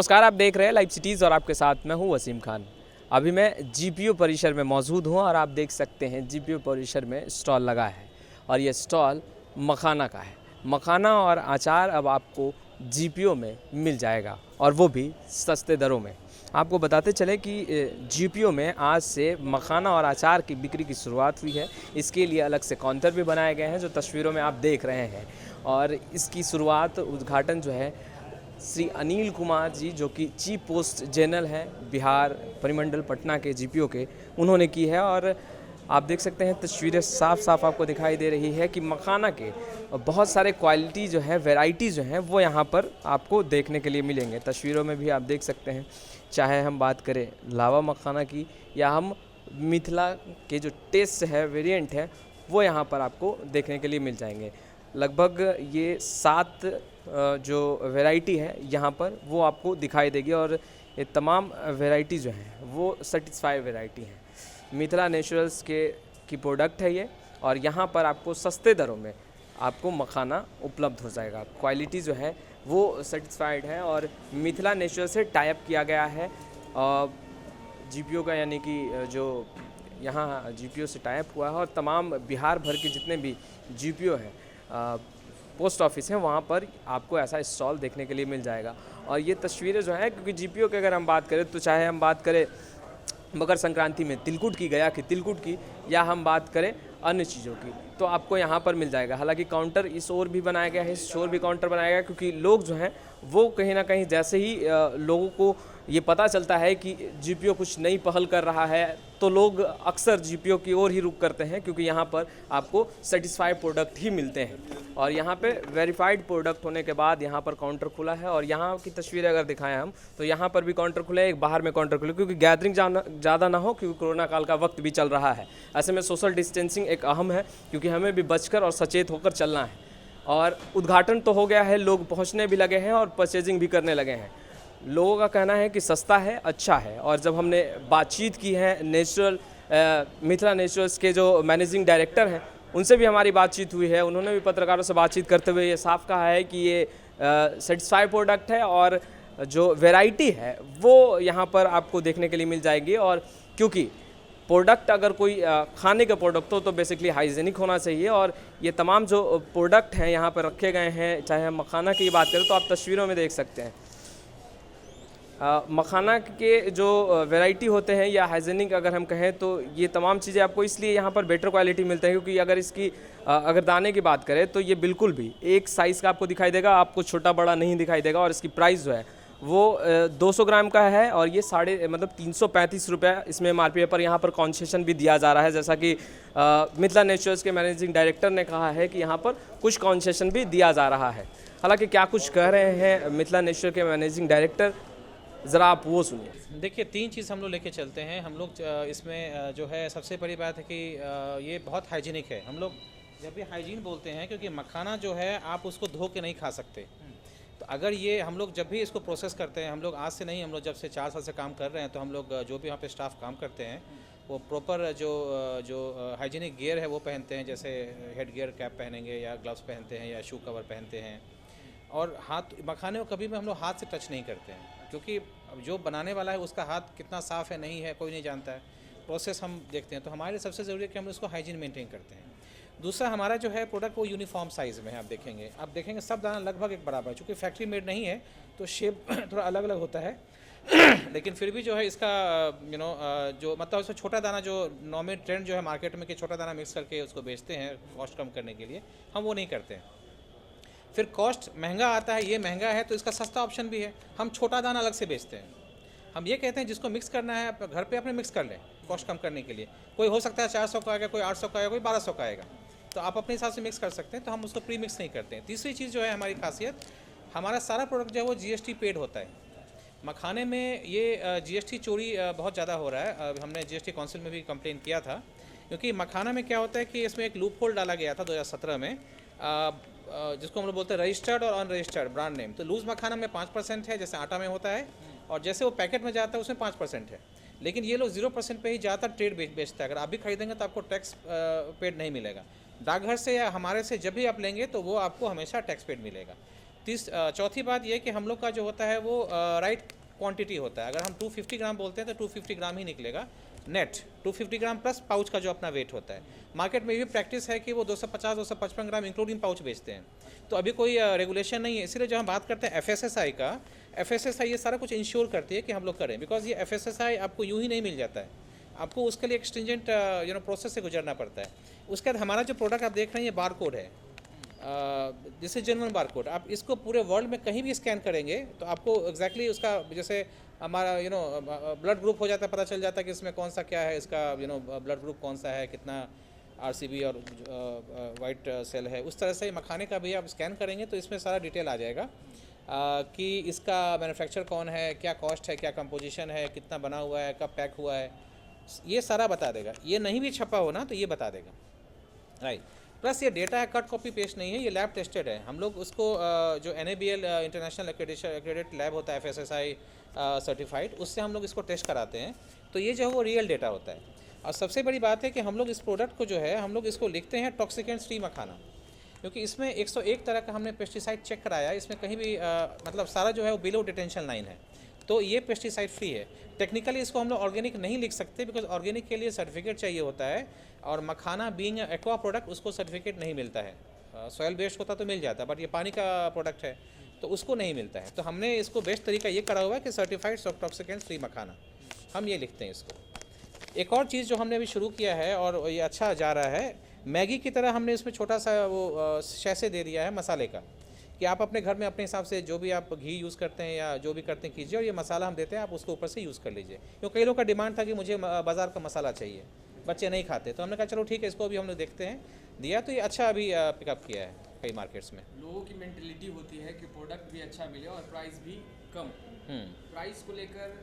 नमस्कार, आप देख रहे हैं लाइव सिटीज़ और आपके साथ मैं हूं वसीम खान। अभी मैं जीपीओ परिसर में मौजूद हूं और आप देख सकते हैं जीपीओ परिसर में स्टॉल लगा है और ये स्टॉल मखाना का है। मखाना और अचार अब आपको जीपीओ में मिल जाएगा और वो भी सस्ते दरों में। आपको बताते चले कि जीपीओ में आज से मखाना और अचार की बिक्री की शुरुआत हुई है। इसके लिए अलग से काउंटर भी बनाए गए हैं जो तस्वीरों में आप देख रहे हैं और इसकी शुरुआत उद्घाटन जो है श्री अनिल कुमार जी जो कि चीफ पोस्ट जनरल हैं बिहार परिमंडल पटना के जीपीओ के, उन्होंने की है। और आप देख सकते हैं तस्वीरें साफ साफ आपको दिखाई दे रही है कि मखाना के बहुत सारे क्वालिटी जो है, वैरायटी जो हैं वो यहाँ पर आपको देखने के लिए मिलेंगे। तस्वीरों में भी आप देख सकते हैं, चाहे हम बात करें लावा मखाना की या हम मिथिला के जो टेस्ट है, वेरिएंट है, वो यहाँ पर आपको देखने के लिए मिल जाएंगे। लगभग ये 7 जो वैरायटी है यहाँ पर वो आपको दिखाई देगी और ये तमाम वैरायटी जो हैं वो सेटिस्फाई वैरायटी हैं। मिथिला नेचुरल्स की प्रोडक्ट है ये और यहाँ पर आपको सस्ते दरों में आपको मखाना उपलब्ध हो जाएगा। क्वालिटी जो है वो सेटिस्फाइड है और मिथिला नेचुरल से टाई अप किया गया है जीपीओ का, यानी कि जो यहाँ जीपीओ से टाई अप हुआ है और तमाम बिहार भर के जितने भी जीपीओ हैं, पोस्ट ऑफिस हैं, वहाँ पर आपको ऐसा स्टॉल देखने के लिए मिल जाएगा। और ये तस्वीरें जो हैं, क्योंकि जीपीओ की अगर हम बात करें तो चाहे हम बात करें मकर संक्रांति में तिलकुट की, गया की तिलकुट की, या हम बात करें अन्य चीज़ों की, तो आपको यहाँ पर मिल जाएगा। हालांकि काउंटर इस ओर भी बनाया गया है, इस ओर भी काउंटर बनाया गया है, क्योंकि लोग जो हैं वो कहीं ना कहीं जैसे ही लोगों को ये पता चलता है कि जीपीओ कुछ नई पहल कर रहा है तो लोग अक्सर जीपीओ की ओर ही रुख करते हैं, क्योंकि यहाँ पर आपको सेटिस्फाइड प्रोडक्ट ही मिलते हैं। और यहाँ पे वेरीफाइड प्रोडक्ट होने के बाद यहाँ पर काउंटर खुला है और यहाँ की तस्वीरें अगर दिखाएं हम तो यहाँ पर भी काउंटर खुला है, एक बाहर में काउंटर खुला, क्योंकि गैदरिंग ज़्यादा ना हो, क्योंकि कोरोना काल का वक्त भी चल रहा है। ऐसे में सोशल डिस्टेंसिंग एक अहम है, क्योंकि हमें भी बचकर और सचेत होकर चलना है। और उद्घाटन तो हो गया है, लोग पहुँचने भी लगे हैं और परचेजिंग भी करने लगे हैं। लोगों का कहना है कि सस्ता है, अच्छा है। और जब हमने बातचीत की है मिथिला नेचुरल्स के जो मैनेजिंग डायरेक्टर हैं, उनसे भी हमारी बातचीत हुई है। उन्होंने भी पत्रकारों से बातचीत करते हुए ये साफ कहा है कि ये सेटिस्फाई प्रोडक्ट है और जो वैरायटी है वो यहाँ पर आपको देखने के लिए मिल जाएगी। और क्योंकि प्रोडक्ट अगर कोई खाने का प्रोडक्ट हो तो बेसिकली हाइजीनिक होना चाहिए, और ये तमाम जो प्रोडक्ट हैं यहाँ पर रखे गए हैं, चाहे हम मखाना की बात करें तो आप तस्वीरों में देख सकते हैं मखाना के जो वैरायटी होते हैं या हाइजीनिक अगर हम कहें तो ये तमाम चीज़ें आपको इसलिए यहाँ पर बेटर क्वालिटी मिलते हैं, क्योंकि अगर इसकी अगर दाने की बात करें तो ये बिल्कुल भी एक साइज़ का आपको दिखाई देगा, आपको छोटा बड़ा नहीं दिखाई देगा। और इसकी प्राइस जो है वो 200 ग्राम का है और ये 335 रुपये इसमें MRP है। पर यहाँ पर कॉन्सेशन भी दिया जा रहा है, जैसा कि मिथिला नेचुरल्स के मैनेजिंग डायरेक्टर ने कहा है कि यहाँ पर कुछ कॉन्सेशन भी दिया जा रहा है। हालाँकि क्या कुछ कह रहे हैं मिथिला नेचुरल के मैनेजिंग डायरेक्टर, ज़रा आप वो सुनिए। देखिए, 3 चीज़ हम लोग लेके चलते हैं। हम लोग इसमें जो है सबसे बड़ी बात है कि ये बहुत हाइजीनिक है। हम लोग जब भी हाइजीन बोलते हैं, क्योंकि मखाना जो है आप उसको धो के नहीं खा सकते। तो अगर ये हम लोग जब भी इसको प्रोसेस करते हैं, हम लोग आज से नहीं, हम लोग जब से 4 साल से काम कर रहे हैं, तो हम लोग जो भी यहाँ पे स्टाफ काम करते हैं वो प्रॉपर जो हाइजीनिक गियर है वो पहनते हैं, जैसे हेड गियर कैप पहनेंगे या ग्लव्स पहनते हैं या शू कवर पहनते हैं। और मखाने को कभी भी हम लोग हाथ से टच नहीं करते हैं, क्योंकि जो बनाने वाला है उसका हाथ कितना साफ़ है नहीं है कोई नहीं जानता है। प्रोसेस हम देखते हैं, तो हमारे लिए सबसे ज़रूरी है कि हम उसको हाइजीन मेंटेन करते हैं। दूसरा, हमारा जो है प्रोडक्ट वो यूनिफॉर्म साइज़ में है। आप देखेंगे सब दाना लगभग एक बराबर है, चूँकि फैक्ट्री मेड नहीं है तो शेप थोड़ा अलग अलग होता है लेकिन फिर भी जो है इसका जो मतलब उसमें छोटा दाना, जो नॉर्मल ट्रेंड जो है मार्केट में कि छोटा दाना मिक्स करके उसको बेचते हैं कॉस्ट कम करने के लिए, हम वो नहीं करते हैं। फिर कॉस्ट महंगा आता है, ये महंगा है तो इसका सस्ता ऑप्शन भी है, हम छोटा दाना अलग से बेचते हैं। हम ये कहते हैं जिसको मिक्स करना है घर पे अपने मिक्स कर लें कॉस्ट कम करने के लिए। कोई हो सकता है 400 का आएगा, कोई 800 का आएगा, कोई 1200 का आएगा, तो आप अपने हिसाब से मिक्स कर सकते हैं, तो हम उसको प्री मिक्स नहीं करते हैं। तीसरी चीज़ जो है हमारी खासियत, हमारा सारा प्रोडक्ट जो है वो GST पेड होता है। मखाने में ये GST चोरी बहुत ज़्यादा हो रहा है। हमने GST काउंसिल में भी कंप्लेन किया था, क्योंकि मखाना में क्या होता है कि इसमें एक लूप होल डाला गया था 2017 में, जिसको हम लोग बोलते हैं रजिस्टर्ड और अनरजिस्टर्ड ब्रांड नेम। तो लूज़ मखाना में 5% है, जैसे आटा में होता है, और जैसे वो पैकेट में जाता है उसमें 5% है। लेकिन ये लोग 0% पे ही ज़्यादातर ट्रेड बेचता है। अगर आप भी खरीदेंगे तो आपको टैक्स पेड नहीं मिलेगा। डाकघर से या हमारे से जब भी आप लेंगे तो वो आपको हमेशा टैक्स पेड मिलेगा। चौथी बात ये कि हम लोग का जो होता है वो राइट क्वांटिटी होता है। अगर हम 250 ग्राम बोलते हैं तो 250 ग्राम ही निकलेगा नेट, 250 ग्राम प्लस पाउच का जो अपना वेट होता है। मार्केट में भी प्रैक्टिस है कि वो 250-255 ग्राम इंक्लूडिंग पाउच बेचते हैं। तो अभी कोई रेगुलेशन नहीं है, इसीलिए जब हम बात करते हैं FSSAI का, FSSAI ये सारा कुछ इंश्योर करती है कि हम लोग करें, बिकॉज ये FSSAI आपको यूँ ही नहीं मिल जाता है, आपको उसके लिए एक स्ट्रिंजेंट प्रोसेस से गुजरना पड़ता है। उसके बाद हमारा जो प्रोडक्ट आप देख रहे हैं ये बार कोड है, this is genuine bar code. आप इसको पूरे वर्ल्ड में कहीं भी स्कैन करेंगे तो आपको एग्जैक्टली उसका, जैसे हमारा ब्लड ग्रुप हो जाता है, पता चल जाता है कि इसमें कौन सा क्या है, इसका ब्लड ग्रुप कौन सा है, कितना RCB और वाइट सेल है। उस तरह से मखाने का भी आप स्कैन करेंगे तो इसमें सारा डिटेल आ जाएगा कि इसका मैन्युफैक्चर कौन है, क्या कॉस्ट है, क्या कंपोजिशन है, कितना बना हुआ है, कब पैक हुआ है, ये सारा बता देगा। ये नहीं भी छपा हो ना तो ये बता देगा, राइट। प्लस ये डेटा है, कट कॉपी पेस्ट नहीं है, ये लैब टेस्टेड है। हम लोग उसको जो NABL इंटरनेशनल एक्रेडिट लैब होता है FSSAI सर्टिफाइड, उससे हम लोग इसको टेस्ट कराते हैं। तो ये जो है वो रियल डेटा होता है। और सबसे बड़ी बात है कि हम लोग इस प्रोडक्ट को जो है हम लोग इसको लिखते हैं टॉक्सिकेंट्स फ्री मखाना, क्योंकि इसमें 101 तरह का हमने पेस्टिसाइड चेक कराया। इसमें कहीं भी मतलब सारा जो है वो बिलो डिटेंशन लाइन है, तो ये पेस्टिसाइड फ्री है। टेक्निकली इसको हम लोग ऑर्गेनिक नहीं लिख सकते, बिकॉज ऑर्गेनिक के लिए सर्टिफिकेट चाहिए होता है, और मखाना बीइंग एक्वा प्रोडक्ट उसको सर्टिफिकेट नहीं मिलता है। सॉयल बेस्ड होता तो मिल जाता, बट ये पानी का प्रोडक्ट है तो उसको नहीं मिलता है। तो हमने इसको बेस्ट तरीका ये करा हुआ है कि सर्टिफाइड टॉक्सिकेंट्स फ्री मखाना, हम ये लिखते हैं इसको। एक और चीज़ जो हमने अभी शुरू किया है और ये अच्छा जा रहा है, मैगी की तरह हमने इसमें छोटा सा वो शैसे दे दिया है मसाले का, कि आप अपने घर में अपने हिसाब से जो भी आप घी यूज़ करते हैं या जो भी करते हैं कीजिए, और ये मसाला हम देते हैं, आप उसको ऊपर से यूज़ कर लीजिए। क्योंकि कई लोग का डिमांड था कि मुझे बाज़ार का मसाला चाहिए, बच्चे नहीं खाते, तो हमने कहा चलो ठीक है, इसको भी हम लोग देखते हैं, दिया तो ये अच्छा अभी पिकअप किया है कई मार्केट्स में। लोगों की मेंटेलिटी होती है कि प्रोडक्ट भी अच्छा मिले और प्राइस भी कम। प्राइस को लेकर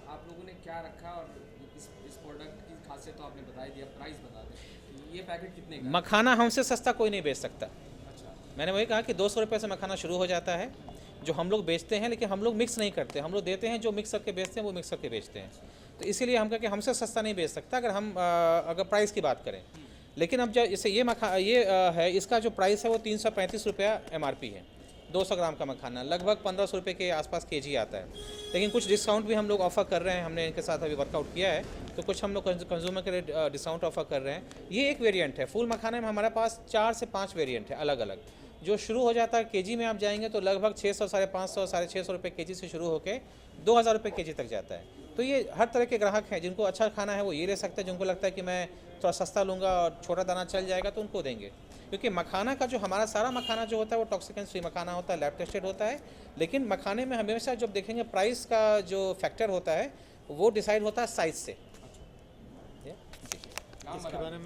आप लोगों ने क्या रखा, और इस प्रोडक्ट की खासियत तो आपने बता ही दिया, प्राइस बता दें, ये पैकेट कितने का? मखाना हमसे सस्ता कोई नहीं बेच सकता। अच्छा, मैंने वही कहा कि 200 रुपये से मखाना शुरू हो जाता है जो हम लोग बेचते हैं, लेकिन हम लोग मिक्स नहीं करते, हम लोग देते हैं, जो मिक्स करके बेचते हैं वो मिक्स करके बेचते हैं। तो इसीलिए हम कहा कि हमसे सस्ता नहीं बेच सकता अगर हम अगर प्राइस की बात करें। लेकिन अब जब इसे ये है, इसका जो प्राइस है वो 335 रुपया MRP है। 200 ग्राम का मखाना लगभग 1500 रुपये के आसपास kg आता है। लेकिन कुछ डिस्काउंट भी हम लोग ऑफ़र कर रहे हैं, हमने इनके साथ अभी वर्कआउट किया है, तो कुछ हम लोग कंज्यूमर के लिए डिस्काउंट ऑफ़र कर रहे हैं। ये एक वेरिएंट है। फुल मखाने में हमारे पास 4 से 5 वेरिएंट है अलग अलग, जो शुरू हो जाता है kg में। आप जाएंगे तो लगभग 600, 550, 650 रुपये kg से शुरू होकर 2000 रुपये kg तक जाता है। तो ये हर तरह के ग्राहक हैं, जिनको अच्छा खाना है वो ये ले सकते हैं, जिनको लगता है कि मैं थोड़ा सस्ता लूँगा और छोटा दाना चल जाएगा तो उनको देंगे। क्योंकि मखाना का जो हमारा सारा मखाना जो होता है वो टॉक्सिकेंट्स फ्री मखाना होता है, लैब टेस्टेड होता है। लेकिन मखाने में हमेशा जब देखेंगे प्राइस का जो फैक्टर होता है वो डिसाइड होता है साइज से।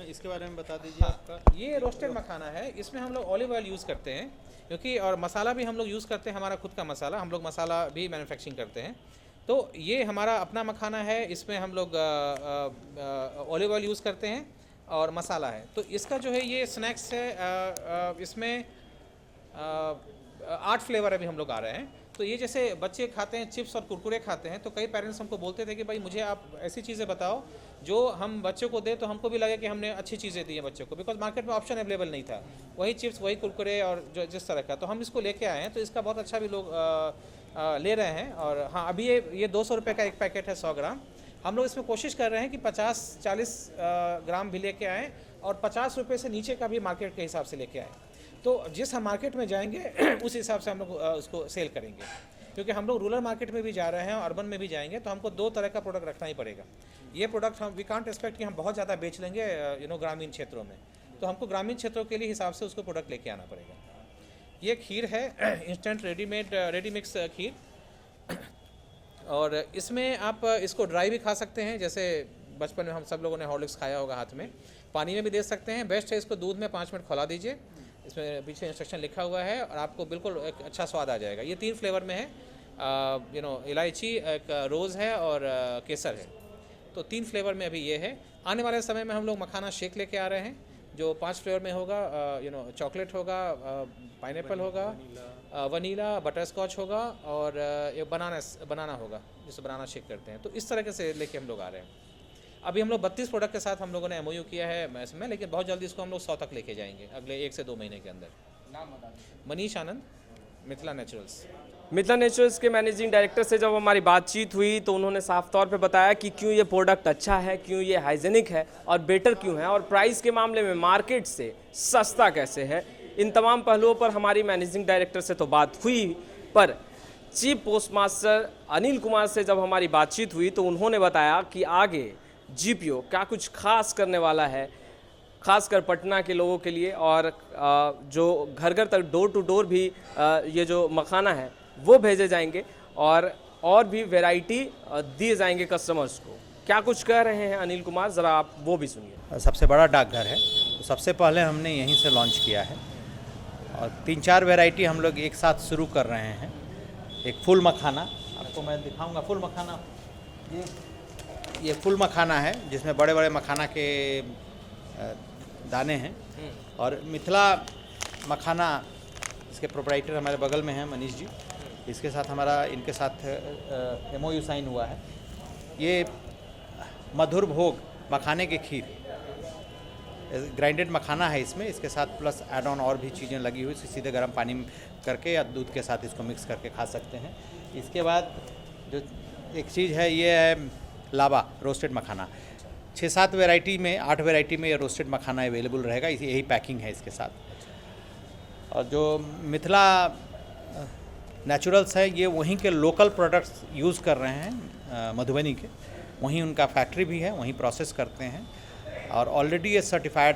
इसके बारे में बता दीजिए आपका। ये रोस्टेड मखाना है, इसमें हम लोग ऑलिव ऑयल यूज़ करते हैं, क्योंकि और मसाला भी हम लोग यूज़ करते हैं, हमारा खुद का मसाला, हम लोग मसाला भी मैन्युफैक्चरिंग करते हैं। तो ये हमारा अपना मखाना है, इसमें हम लोग ऑलिव ऑयल यूज़ करते हैं और मसाला है। तो इसका जो है ये स्नैक्स है, इसमें 8 फ्लेवर अभी हम लोग आ रहे हैं। तो ये जैसे बच्चे खाते हैं चिप्स और कुरकुरे खाते हैं, तो कई पेरेंट्स हमको बोलते थे कि भाई मुझे आप ऐसी चीज़ें बताओ जो हम बच्चों को दें तो हमको भी लगे कि हमने अच्छी चीज़ें दी हैं बच्चों को, बिकॉज मार्केट में ऑप्शन अवेलेबल नहीं था, वही चिप्स वही कुरकुरे और जो जिस तरह का। तो हम इसको लेके आए हैं, तो इसका बहुत अच्छा भी लोग ले रहे हैं। और हाँ, अभी ये 200 रुपये का एक पैकेट है 100 ग्राम। हम लोग इसमें कोशिश कर रहे हैं कि 50-40 ग्राम भी लेके आएँ, और 50 रुपये से नीचे का भी मार्केट के हिसाब से लेके आएँ। तो जिस हम मार्केट में जाएंगे उस हिसाब से हम लोग उसको सेल करेंगे, क्योंकि हम लोग रूरल मार्केट में भी जा रहे हैं और अर्बन में भी जाएंगे, तो हमको 2 तरह का प्रोडक्ट रखना ही पड़ेगा। ये प्रोडक्ट हम वी कांट एक्सपेक्ट कि हम बहुत ज़्यादा बेच लेंगे ग्रामीण क्षेत्रों में, तो हमको ग्रामीण क्षेत्रों के लिए हिसाब से उसको प्रोडक्ट लेके आना पड़ेगा। ये खीर है इंस्टेंट रेडी मिक्स खीर, और इसमें आप इसको ड्राई भी खा सकते हैं, जैसे बचपन में हम सब लोगों ने हॉर्लिक्स खाया होगा हाथ में, पानी में भी दे सकते हैं। बेस्ट है इसको दूध में 5 मिनट खौला दीजिए, इसमें पीछे इंस्ट्रक्शन लिखा हुआ है, और आपको बिल्कुल एक अच्छा स्वाद आ जाएगा। ये 3 फ्लेवर में है, इलायची, एक रोज़ है और केसर है। तो 3 फ्लेवर में अभी ये है। आने वाले समय में हम लोग मखाना शेक लेके आ रहे हैं, जो 5 फ्लेवर में होगा। चॉकलेट होगा, पाइनएप्पल होगा, वनीला, बटर स्कॉच होगा, और एक बनाना होगा, जिसे बनाना शेक करते हैं। तो इस तरह से लेके हम लोग आ रहे हैं। अभी हम लोग 32 प्रोडक्ट के साथ हम लोगों ने MOU किया है इसमें, लेकिन बहुत जल्दी इसको हम लोग 100 तक लेके जाएंगे अगले 1 से 2 महीने के अंदर। नाम बता दीजिए। मनीष आनंद, मिथिला नेचुरल्स। मिथिला नेचुरल्स के मैनेजिंग डायरेक्टर से जब हमारी बातचीत हुई तो उन्होंने साफ तौर पे बताया कि क्यों ये प्रोडक्ट अच्छा है, क्यों ये हाइजेनिक है और बेटर क्यों है, और प्राइस के मामले में मार्केट से सस्ता कैसे है। इन तमाम पहलुओं पर हमारी मैनेजिंग डायरेक्टर से तो बात हुई, पर chief post master Anil Kumar से जब हमारी बातचीत हुई तो उन्होंने बताया कि आगे जीपीओ क्या कुछ खास करने वाला है, खासकर पटना के लोगों के लिए, और जो घर घर तक डोर टू डोर भी ये जो मखाना है वो भेजे जाएंगे और भी वैरायटी दिए जाएंगे कस्टमर्स को। क्या कुछ कह रहे हैं अनिल कुमार, ज़रा आप वो भी सुनिए। सबसे बड़ा डाकघर है, तो सबसे पहले हमने यहीं से लॉन्च किया है और 3-4 वैरायटी हम लोग एक साथ शुरू कर रहे हैं। एक फुल मखाना, आपको मैं दिखाऊंगा फुल मखाना। ये फुल मखाना है जिसमें बड़े बड़े मखाना के दाने हैं, और मिथिला मखाना इसके प्रोप्राइटर हमारे बगल में हैं मनीष जी, इसके साथ हमारा इनके साथ MOU साइन हुआ है। ये मधुर भोग मखाने की खीर, ग्राइंडेड मखाना है इसमें, इसके साथ प्लस एड ऑन और भी चीज़ें लगी हुई, सीधे गर्म पानी करके या दूध के साथ इसको मिक्स करके खा सकते हैं। इसके बाद जो एक चीज़ है ये है लावा रोस्टेड मखाना। 6-7 वैरायटी में 8 वैरायटी में ये रोस्टेड मखाना अवेलेबल रहेगा, यही पैकिंग है इसके साथ। और जो मिथिला नेचुरल्स है ये वहीं के लोकल प्रोडक्ट्स यूज़ कर रहे हैं, मधुबनी के, वहीं उनका फैक्ट्री भी है, वहीं प्रोसेस करते हैं। और ऑलरेडी ये सर्टिफाइड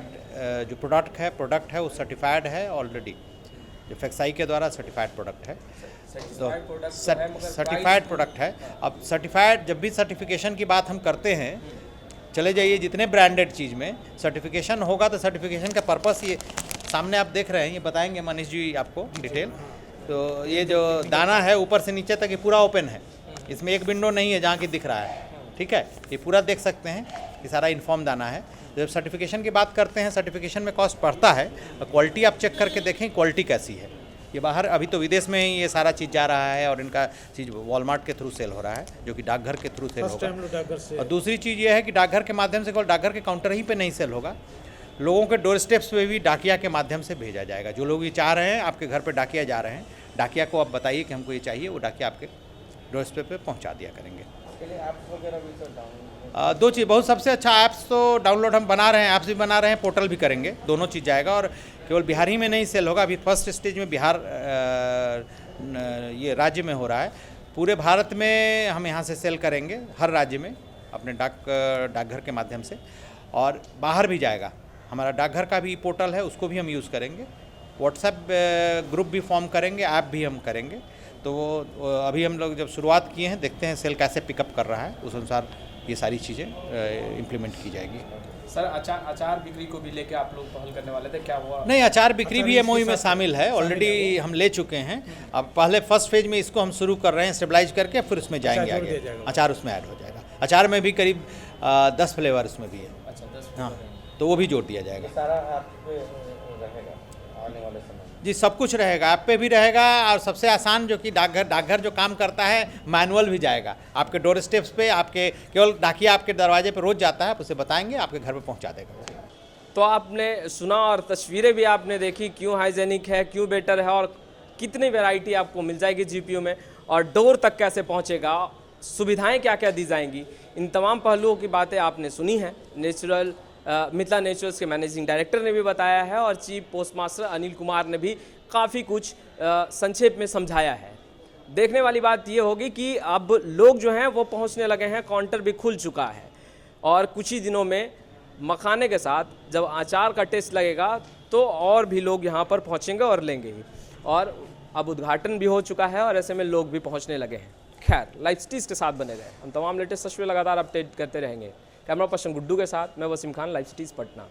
जो प्रोडक्ट है वो सर्टिफाइड है ऑलरेडी, जो FSSAI के द्वारा सर्टिफाइड प्रोडक्ट है। तो सर्टिफाइड प्रोडक्ट है। अब सर्टिफाइड, जब भी सर्टिफिकेशन की बात हम करते हैं, चले जाइए जितने ब्रांडेड चीज़ में सर्टिफिकेशन होगा तो सर्टिफिकेशन का पर्पस ये सामने आप देख रहे हैं, ये बताएंगे मनीष जी आपको डिटेल। तो ये जो दाना है ऊपर से नीचे तक ये पूरा ओपन है, इसमें एक विंडो नहीं है जहाँ की दिख रहा है, ठीक है, ये पूरा देख सकते हैं, ये सारा इन्फॉर्म दाना है। जब सर्टिफिकेशन की बात करते हैं, सर्टिफिकेशन में कॉस्ट बढ़ता है, क्वालिटी आप चेक करके देखें क्वालिटी कैसी है। ये बाहर अभी तो विदेश में ही ये सारा चीज़ जा रहा है और इनका चीज़ वॉलमार्ट के थ्रू सेल हो रहा है, जो कि डाकघर के थ्रू सेल होगा। और दूसरी चीज़ ये है कि डाकघर के माध्यम से, केवल डाकघर के काउंटर ही पे नहीं सेल होगा, लोगों के डोर स्टेप्स पे भी डाकिया के माध्यम से भेजा जाएगा। जो लोग ये चाह रहे हैं आपके घर पे डाकिया जा रहे हैं, डाकिया को आप बताइए कि हमको ये चाहिए, वो डाकिया आपके डोर स्टेप पे पहुँचा दिया करेंगे। दो चीज़ बहुत सबसे अच्छा ऐप्स तो डाउनलोड हम बना रहे हैं, ऐप्स भी बना रहे हैं, पोर्टल भी करेंगे, दोनों चीज़ जाएगा। और केवल बिहार ही में नहीं सेल होगा, अभी फर्स्ट स्टेज में बिहार ये राज्य में हो रहा है। पूरे भारत में हम यहाँ से सेल करेंगे, हर राज्य में अपने डाकघर के माध्यम से, और बाहर भी जाएगा। हमारा डाकघर का भी पोर्टल है, उसको भी हम यूज़ करेंगे, व्हाट्सएप ग्रुप भी फॉर्म करेंगे, ऐप भी हम करेंगे। तो वो अभी हम लोग जब शुरुआत किए हैं, देखते हैं सेल कैसे पिकअप कर रहा है, उस अनुसार ये सारी चीज़ें इम्प्लीमेंट की जाएगी। सर अचार बिक्री को भी लेके आप लोग पहल करने वाले थे, क्या हुआ? नहीं, अचार बिक्री भी MOU में शामिल है, ऑलरेडी हम ले चुके हैं। अब पहले फर्स्ट फेज में इसको हम शुरू कर रहे हैं स्टेबलाइज करके, फिर उसमें जाएंगे आगे, अचार उसमें ऐड हो जाएगा। अचार में भी करीब 10 फ्लेवर उसमें भी है। अच्छा, 10 हाँ, तो वो भी जोड़ दिया जाएगा। सारा ऐप पे रहेगा आने वाले समय में? जी, सब कुछ रहेगा, ऐप पे भी रहेगा, और सबसे आसान जो कि डाकघर जो काम करता है, मैनुअल भी जाएगा आपके डोर स्टेप्स पे। आपके केवल डाकिया आपके दरवाजे पे रोज जाता है, आप उसे बताएंगे, आपके घर पे पहुंचा देगा। तो आपने सुना और तस्वीरें भी आपने देखी, क्यों हाइजेनिक है, क्यों बेटर है, और कितनी वैरायटी आपको मिल जाएगी जीपीओ में, और डोर तक कैसे पहुंचेगा, सुविधाएं क्या क्या दी जाएंगी। इन तमाम पहलुओं की बातें आपने सुनी हैं। मिथिला नेचुरल्स के मैनेजिंग डायरेक्टर ने भी बताया है, और chief post master Anil Kumar ने भी काफ़ी कुछ संक्षेप में समझाया है। देखने वाली बात ये होगी कि अब लोग जो हैं वो पहुंचने लगे हैं, काउंटर भी खुल चुका है, और कुछ ही दिनों में मखाने के साथ जब अचार का टेस्ट लगेगा तो और भी लोग यहाँ पर पहुँचेंगे और लेंगे ही। और अब उद्घाटन भी हो चुका है और ऐसे में लोग भी पहुँचने लगे हैं। खैर, लाइव सिटीज़ के साथ बने रहे, हम तमाम लेटेस्ट तस्वीरें लगातार अपडेट करते रहेंगे। कैमरा पर्सन गुड्डू के साथ मैं वसीम खान, लाइव सिटीज़ पटना।